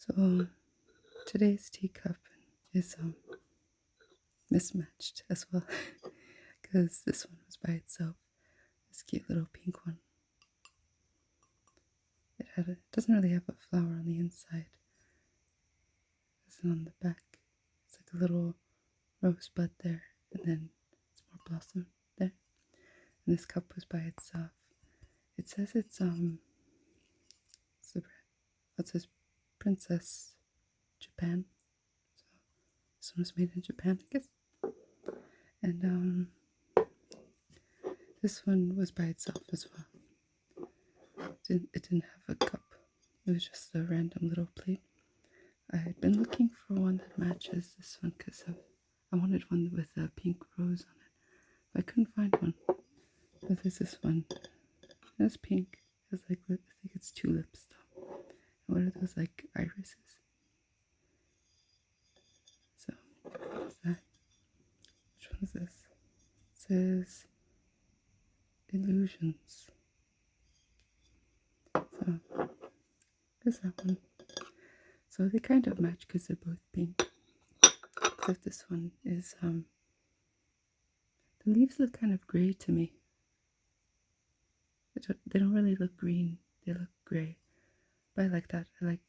So today's teacup is mismatched as well because this one was by itself. This cute little pink one. It doesn't really have a flower on the inside. This is on the back. It's like a little rosebud there, and then it's more blossom there. And this cup was by itself. It says it says Princess Japan. So this one was made in Japan, I guess. And this one was by itself as well. It didn't have a cup. It was just a random little plate. I had been looking for one that matches this one because I wanted one with a pink rose on it. But I couldn't find one. But there's this one. It's pink. It's like, I think it's tulips though. And what are those, like irises? So, what's that? Which one is this? It says Illusions. So, there's that one. So they kind of match because they're both pink. Except this one is, the leaves look kind of gray to me. They don't really look green. They look gray. But I like that. I like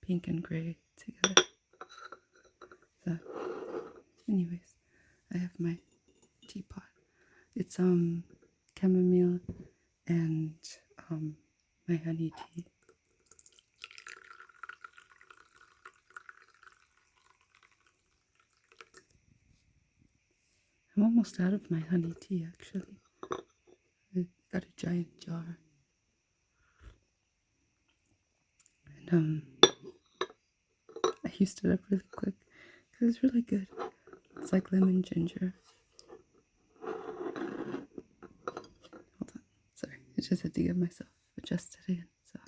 pink and gray together. So, anyways, I have my teapot. It's chamomile and my honey tea. I'm almost out of my honey tea actually. I got a giant jar. And I used it up really quick because it's really good. It's like lemon ginger. Hold on. Sorry. I just had to get myself adjusted in. So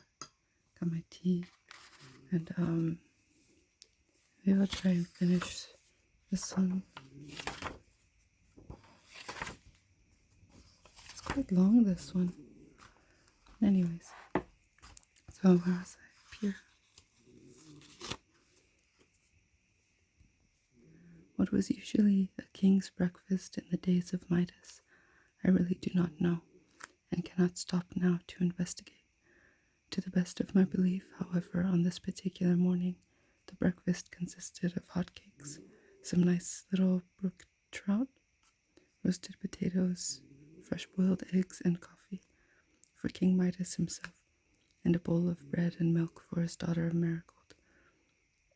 got my tea. And maybe I'll try and finish this one. It's quite long, this one. Anyways. So where was I? Up here. What was usually a king's breakfast in the days of Midas, I really do not know, and cannot stop now to investigate. To the best of my belief, however, on this particular morning, the breakfast consisted of hot cakes, some nice little brook trout, roasted potatoes, fresh boiled eggs, and coffee for King Midas himself, and a bowl of bread and milk for his daughter Marigold.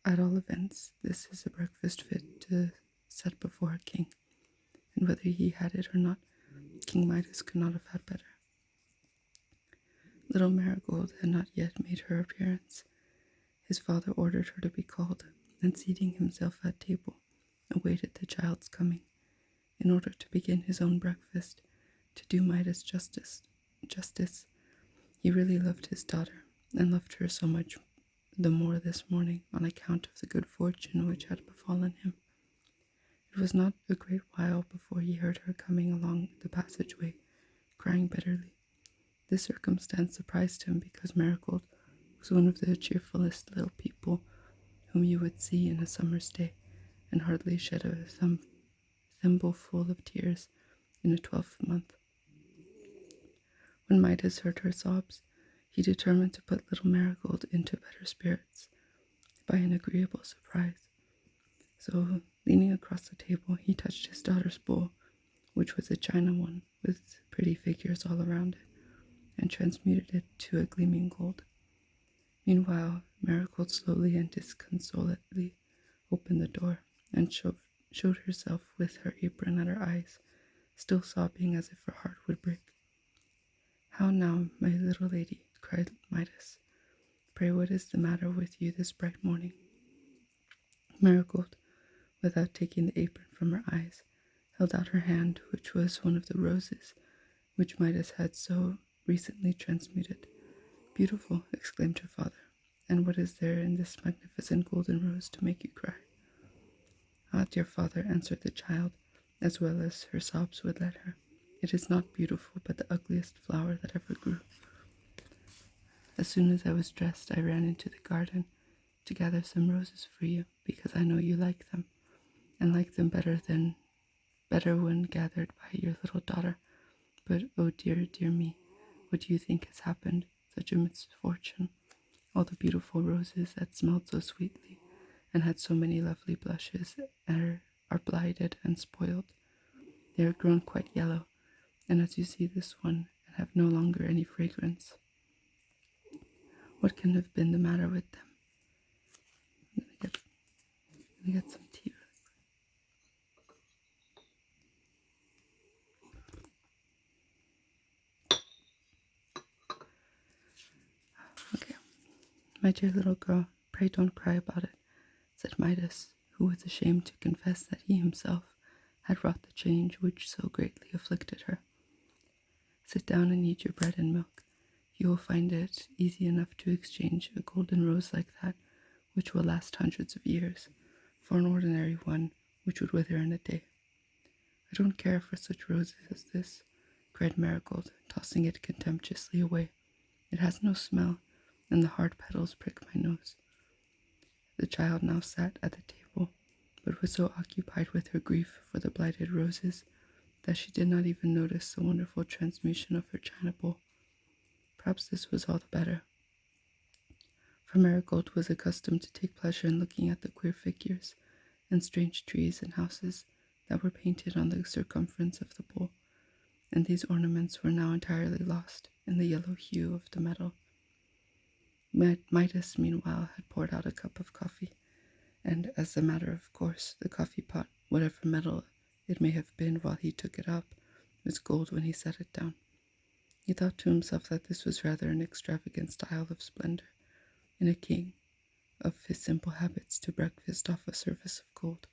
At all events, this is a breakfast fit to set before a king, and whether he had it or not, King Midas could not have had better. Little Marigold had not yet made her appearance. His father ordered her to be called, and seating himself at table, awaited the child's coming, in order to begin his own breakfast. To do Midas justice, he really loved his daughter, and loved her so much the more this morning on account of the good fortune which had befallen him. It was not a great while before he heard her coming along the passageway, crying bitterly. This circumstance surprised him because Marigold was one of the cheerfulest little people whom you would see in a summer's day, and hardly shed a thimbleful of tears in a 12th month. When Midas heard her sobs, he determined to put little Marigold into better spirits by an agreeable surprise. So, leaning across the table, he touched his daughter's bowl, which was a china one with pretty figures all around it, and transmuted it to a gleaming gold. Meanwhile, Marigold slowly and disconsolately opened the door and showed herself with her apron at her eyes, still sobbing as if her heart would break. "How now, my little lady?" cried Midas. "Pray, what is the matter with you this bright morning?" Marigold, without taking the apron from her eyes, held out her hand, which was one of the roses which Midas had so recently transmuted. "Beautiful," exclaimed her father, "and what is there in this magnificent golden rose to make you cry?" "Ah, dear father," answered the child, as well as her sobs would let her, "it is not beautiful, but the ugliest flower that ever grew. As soon as I was dressed, I ran into the garden to gather some roses for you, because I know you like them, and like them better when gathered by your little daughter. But oh dear, dear me, what do you think has happened? Such a misfortune. All the beautiful roses that smelled so sweetly and had so many lovely blushes are blighted and spoiled. They are grown quite yellow, and as you see this one, and have no longer any fragrance. What can have been the matter with them? I'm gonna get some tea. Okay, my dear little girl, pray don't cry about it, said Midas, who was ashamed to confess that he himself had wrought the change which so greatly afflicted her. Sit down and eat your bread and milk. You will find it easy enough to exchange a golden rose like that, which will last hundreds of years, for an ordinary one which would wither in a day. I don't care for such roses as this, cried Marigold, tossing it contemptuously away. It has no smell, and the hard petals prick my nose. The child now sat at the table, but was so occupied with her grief for the blighted roses that she did not even notice the wonderful transmutation of her china bowl. Perhaps this was all the better, for Marigold was accustomed to take pleasure in looking at the queer figures and strange trees and houses that were painted on the circumference of the bowl, and these ornaments were now entirely lost in the yellow hue of the metal. Midas, meanwhile, had poured out a cup of coffee, and, as a matter of course, the coffee pot, whatever metal it may have been while he took it up, was gold when he set it down. He thought to himself that this was rather an extravagant style of splendor in a king of his simple habits to breakfast off a service of gold,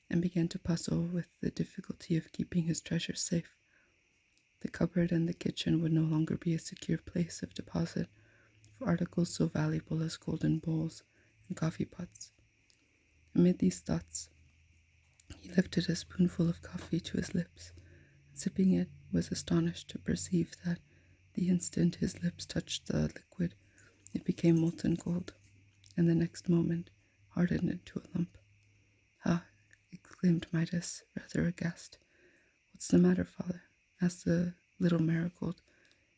and began to puzzle with the difficulty of keeping his treasures safe. The cupboard and the kitchen would no longer be a secure place of deposit for articles so valuable as golden bowls and coffee pots. Amid these thoughts, he lifted a spoonful of coffee to his lips, and sipping it, was astonished to perceive that the instant his lips touched the liquid, it became molten gold, and the next moment hardened into a lump. "Ah!" exclaimed Midas, rather aghast. "What's the matter, father?" asked the little Marigold,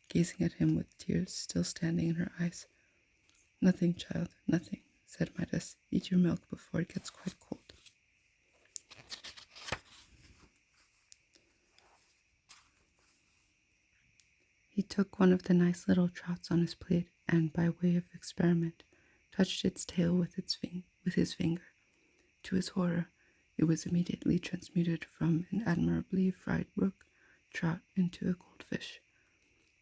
gazing at him with tears still standing in her eyes. "Nothing, child, nothing," said Midas. "Eat your milk before it gets quite cold." He took one of the nice little trouts on his plate and, by way of experiment, touched its tail with his finger. To his horror, it was immediately transmuted from an admirably fried brook trout into a goldfish,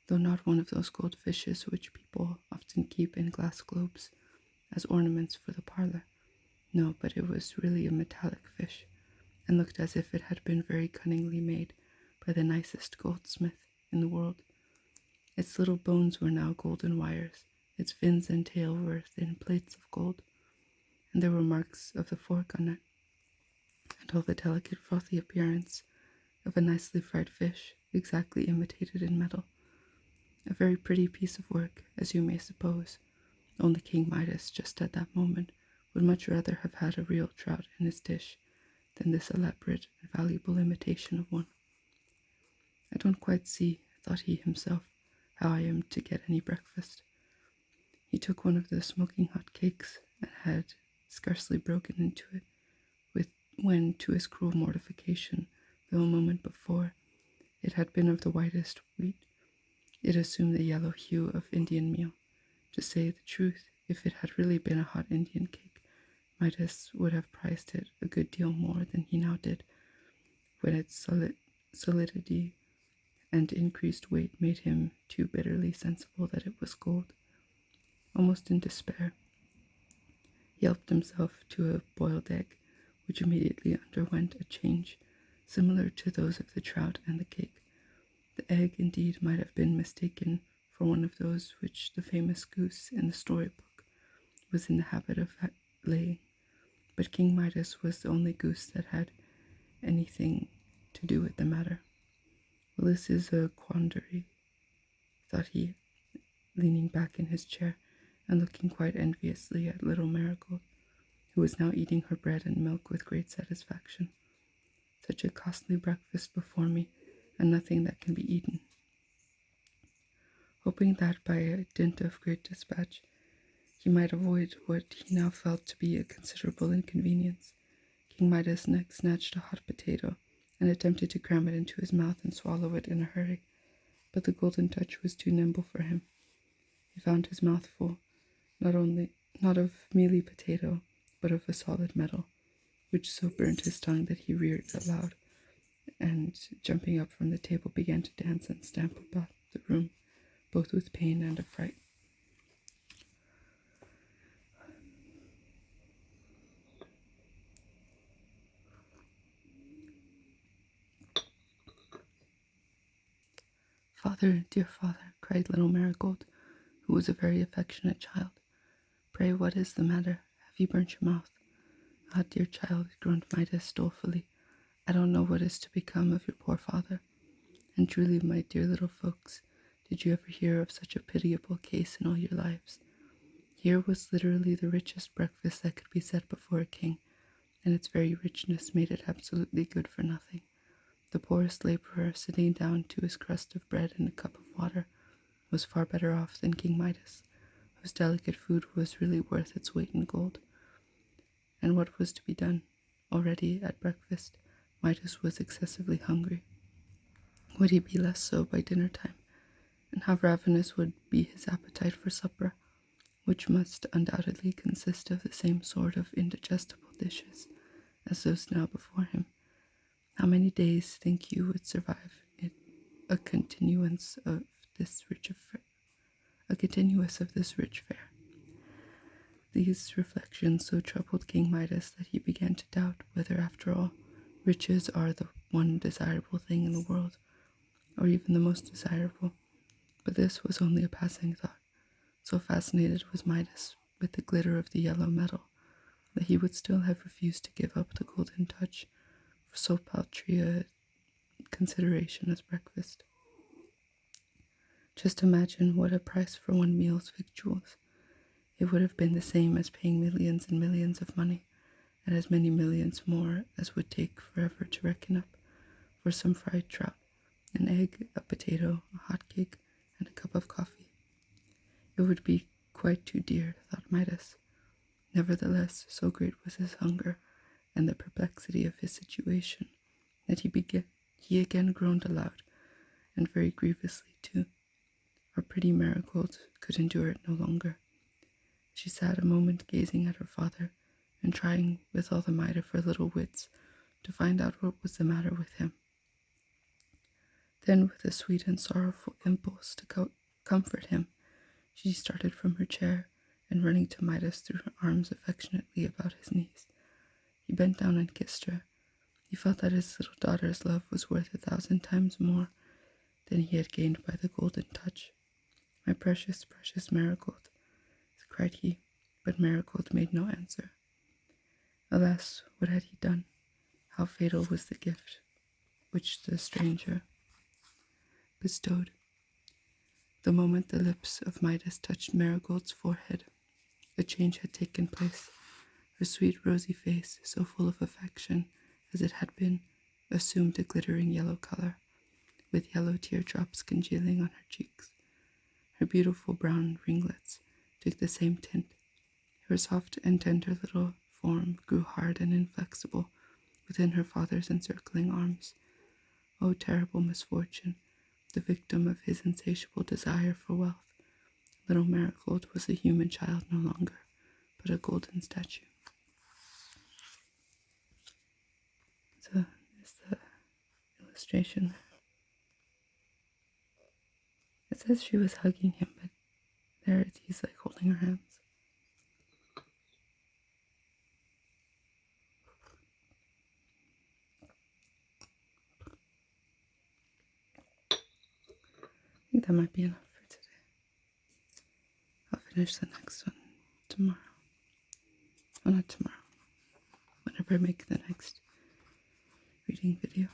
though not one of those goldfishes which people often keep in glass globes as ornaments for the parlor. No, but it was really a metallic fish, and looked as if it had been very cunningly made by the nicest goldsmith in the world. Its little bones were now golden wires, its fins and tail were thin plates of gold, and there were marks of the fork on it, and all the delicate frothy appearance of a nicely fried fish, exactly imitated in metal. A very pretty piece of work, as you may suppose, only King Midas, just at that moment, would much rather have had a real trout in his dish than this elaborate and valuable imitation of one. "I don't quite see," thought he himself, "how I am to get any breakfast." He took one of the smoking hot cakes and had scarcely broken into it when, to his cruel mortification, though a moment before it had been of the whitest wheat, it assumed the yellow hue of Indian meal. To say the truth, if it had really been a hot Indian cake, Midas would have prized it a good deal more than he now did, when its solidity and increased weight made him too bitterly sensible that it was gold. Almost in despair, he helped himself to a boiled egg, which immediately underwent a change similar to those of the trout and the cake. The egg, indeed, might have been mistaken for one of those which the famous goose in the storybook was in the habit of laying, but King Midas was the only goose that had anything to do with the matter. "Well, this is a quandary," thought he, leaning back in his chair and looking quite enviously at little Marigold, who was now eating her bread and milk with great satisfaction. Such a costly breakfast before me, and nothing that can be eaten. Hoping that by a dint of great dispatch he might avoid what he now felt to be a considerable inconvenience, King Midas next snatched a hot potato and attempted to cram it into his mouth and swallow it in a hurry, but the Golden Touch was too nimble for him. He found his mouth full, not of mealy potato, but of a solid metal, which so burnt his tongue that he reared aloud, and, jumping up from the table, began to dance and stamp about the room, both with pain and affright. "Father, dear father," cried little Marigold, who was a very affectionate child, "pray what is the matter? Have you burnt your mouth?" "Ah, dear child," groaned Midas dolefully, "I don't know what is to become of your poor father. And truly, my dear little folks, did you ever hear of such a pitiable case in all your lives? Here was literally the richest breakfast that could be set before a king, and its very richness made it absolutely good for nothing. The poorest laborer, sitting down to his crust of bread and a cup of water, was far better off than King Midas, whose delicate food was really worth its weight in gold. And what was to be done? Already, at breakfast, Midas was excessively hungry. Would he be less so by dinner time? And how ravenous would be his appetite for supper, which must undoubtedly consist of the same sort of indigestible dishes as those now before him? How many days, think you, would survive it, a continuance of this rich fare? These reflections so troubled King Midas that he began to doubt whether, after all, riches are the one desirable thing in the world, or even the most desirable. But this was only a passing thought. So fascinated was Midas with the glitter of the yellow metal that he would still have refused to give up the Golden Touch for so paltry a consideration as breakfast. Just imagine what a price for one meal's victuals. It would have been the same as paying millions and millions of money, and as many millions more as would take forever to reckon up, for some fried trout, an egg, a potato, a hot cake, and a cup of coffee. It would be quite too dear, thought Midas. Nevertheless, so great was his hunger and the perplexity of his situation that he again groaned aloud, and very grievously too. Our pretty Marigold could endure it no longer. She sat a moment gazing at her father, and trying with all the might of her little wits to find out what was the matter with him. Then, with a sweet and sorrowful impulse to comfort him, she started from her chair, and running to Midas, threw her arms affectionately about his knees. He bent down and kissed her. He felt that his little daughter's love was worth 1,000 times more than he had gained by the Golden Touch. "My precious, precious Marigold," cried he, but Marigold made no answer. Alas, what had he done? How fatal was the gift which the stranger bestowed. The moment the lips of Midas touched Marigold's forehead, a change had taken place. Her sweet rosy face, so full of affection as it had been, assumed a glittering yellow color, with yellow teardrops congealing on her cheeks. Her beautiful brown ringlets took the same tint. Her soft and tender little form grew hard and inflexible within her father's encircling arms. Oh, terrible misfortune, the victim of his insatiable desire for wealth. Little Marigold was a human child no longer, but a golden statue. So there's the illustration. It says she was hugging him, but he's like holding her hands. I think that might be enough for today. I'll finish the next one tomorrow. Well, not tomorrow. Whenever I make the next reading video.